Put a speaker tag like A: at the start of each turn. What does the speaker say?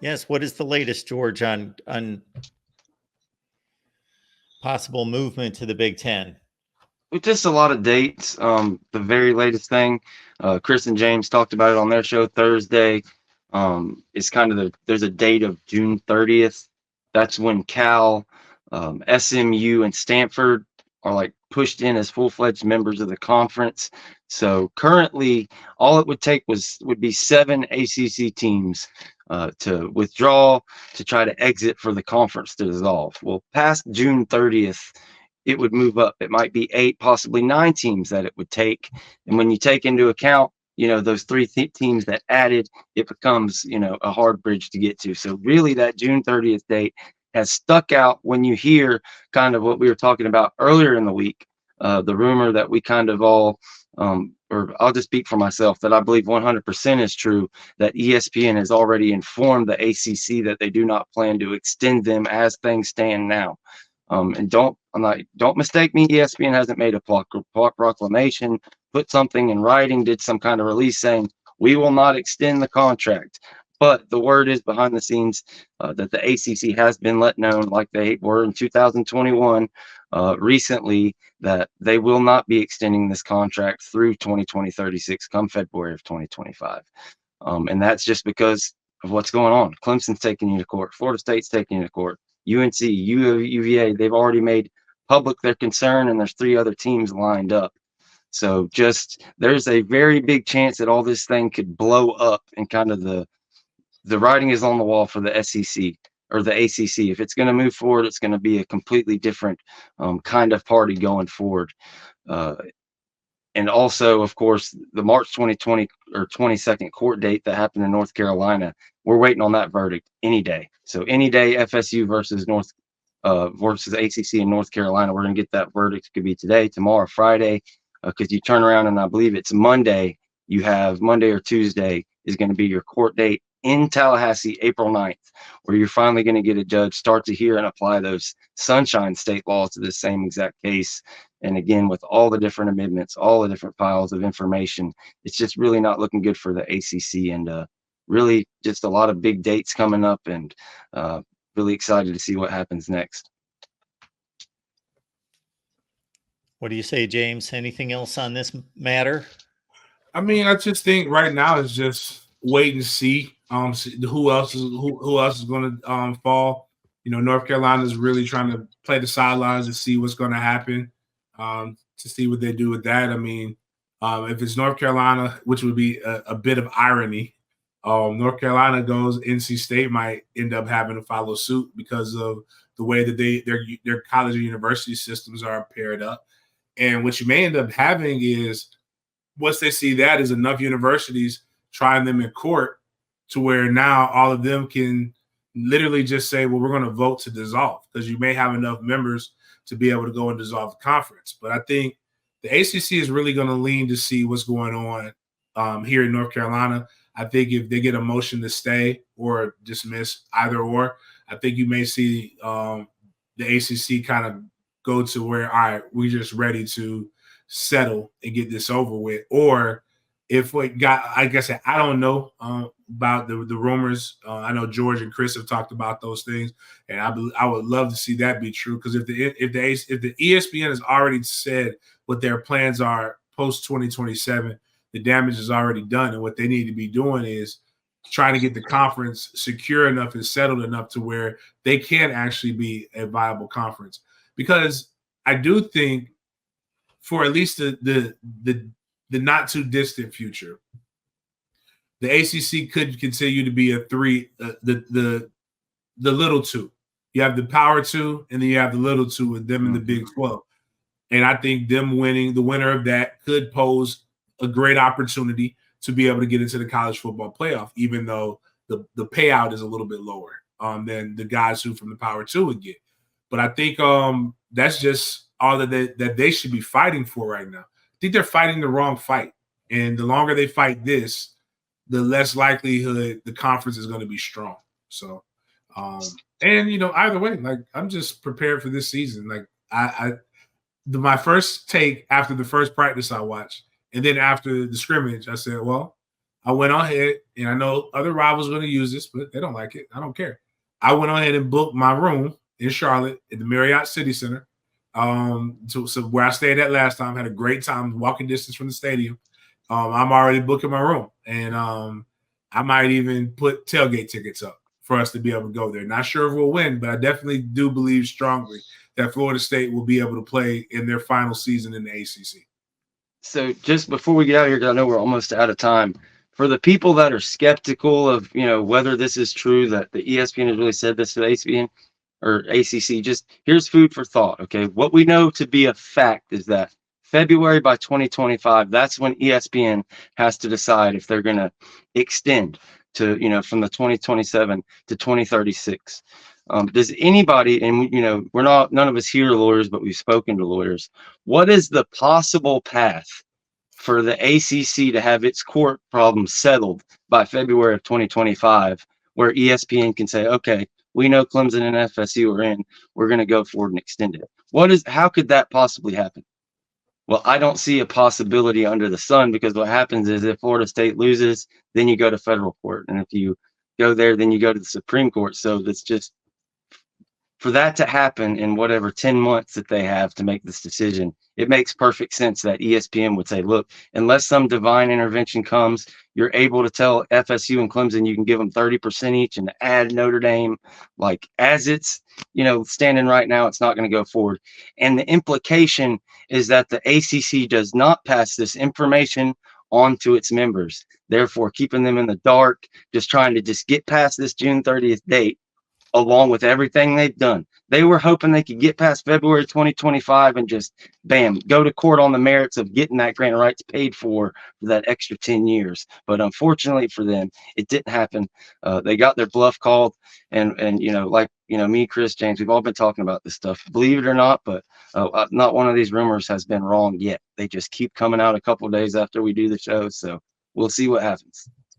A: Yes. What is the latest, George, on possible movement to the Big Ten?
B: With just a lot of dates, the very latest thing, Chris and James talked about it on their show Thursday. It's kind of there's a date of June 30th. That's when Cal, SMU, and Stanford are like pushed in as full-fledged members of the conference. So currently, all it would take would be 7 ACC teams to withdraw to try to exit for the conference to dissolve. Well, past June 30th, it would move up. It might be 8, possibly 9 teams that it would take. And when you take into account, those 3 teams that added, it becomes, a hard bridge to get to. So really that June 30th date has stuck out when you hear kind of what we were talking about earlier in the week, the rumor that we kind of all, or I'll just speak for myself, that I believe 100% is true, that ESPN has already informed the ACC that they do not plan to extend them as things stand now. And don't mistake me. ESPN hasn't made a proclamation, put something in writing, did some kind of release saying we will not extend the contract. But the word is behind the scenes that the ACC has been let known, like they were in 2021 recently, that they will not be extending this contract through 2036 come February of 2025. And that's just because of what's going on. Clemson's taking you to court. Florida State's taking you to court. UNC, UVA, they've already made public their concern, and there's 3 other teams lined up. So there's a very big chance that all this thing could blow up, and kind of the writing is on the wall for the SEC or the ACC. If it's going to move forward, it's going to be a completely different kind of party going forward. And also, of course, the March 2020 or 22nd court date that happened in North Carolina, we're waiting on that verdict any day. So any day, FSU versus ACC in North Carolina, we're going to get that verdict. It could be today, tomorrow, Friday, because you turn around and I believe it's Monday. You have Monday or Tuesday is going to be your court date in Tallahassee, April 9th, where you're finally going to get a judge start to hear and apply those Sunshine State laws to the same exact case. And again, with all the different amendments, all the different piles of information, it's just really not looking good for the ACC, and really just a lot of big dates coming up, and really excited to see what happens next.
A: What do you say, James? Anything else on this matter?
C: I mean, I just think right now it's just wait and see. Who else is going to fall? North Carolina is really trying to play the sidelines to see what's going to happen, to see what they do with that. I mean, if it's North Carolina, which would be a bit of irony, North Carolina goes, NC State might end up having to follow suit because of the way that their college and university systems are paired up. And what you may end up having is, once they see that, is enough universities trying them in court to where now all of them can literally just say, well, we're going to vote to dissolve, because you may have enough members to be able to go and dissolve the conference. But I think the ACC is really going to lean to see what's going on here in North Carolina. I think if they get a motion to stay or dismiss, either or, I think you may see the ACC kind of go to where, all right, we're just ready to settle and get this over with. Or if we got, like I said, I don't know about the rumors. I know George and Chris have talked about those things, and I would love to see that be true, because if the ESPN has already said what their plans are post 2027, the damage is already done, and what they need to be doing is trying to get the conference secure enough and settled enough to where they can actually be a viable conference. Because I do think, for at least the not too distant future, the ACC could continue to be a 3, the little 2. You have the power 2, and then you have the little 2 with them in the Big 12. And I think them winning, the winner of that, could pose a great opportunity to be able to get into the college football playoff, even though the payout is a little bit lower than the guys who from the power 2 would get. But I think that's just all that they should be fighting for right now. I think they're fighting the wrong fight. And the longer they fight this, the less likelihood the conference is going to be strong. So, and either way, like, I'm just prepared for this season. Like, my first take after the first practice I watched, and then after the scrimmage, I said, well, I went on ahead, and I know other rivals are going to use this, but they don't like it. I don't care. I went on ahead and booked my room in Charlotte at the Marriott City Center. So where I stayed at last time, had a great time, walking distance from the stadium. I'm already booking my room, and I might even put tailgate tickets up for us to be able to go there. Not sure if we'll win, but I definitely do believe strongly that Florida State will be able to play in their final season in the ACC.
B: So just before we get out of here, because I know we're almost out of time, for the people that are skeptical of, whether this is true that the ESPN has really said this to the ACC or ACC, just here's food for thought. Okay. What we know to be a fact is that February by 2025, that's when ESPN has to decide if they're going to extend to, from the 2027 to 2036. Does anybody, and none of us here are lawyers, but we've spoken to lawyers. What is the possible path for the ACC to have its court problems settled by February of 2025, where ESPN can say, okay, we know Clemson and FSU are in, we're going to go forward and extend it? How could that possibly happen? Well, I don't see a possibility under the sun, because what happens is if Florida State loses, then you go to federal court. And if you go there, then you go to the Supreme Court. So that's just, for that to happen in whatever 10 months that they have to make this decision, it makes perfect sense that ESPN would say, look, unless some divine intervention comes, you're able to tell FSU and Clemson you can give them 30% each and add Notre Dame. Like, as it's, standing right now, it's not going to go forward. And the implication is that the ACC does not pass this information on to its members, therefore keeping them in the dark, just trying to get past this June 30th date. Along with everything they've done, they were hoping they could get past February 2025 and just, bam, go to court on the merits of getting that grant of rights paid for that extra 10 years. But unfortunately for them, it didn't happen. They got their bluff called, and me, Chris, James, we've all been talking about this stuff. Believe it or not, but not one of these rumors has been wrong yet. They just keep coming out a couple of days after we do the show, so we'll see what happens.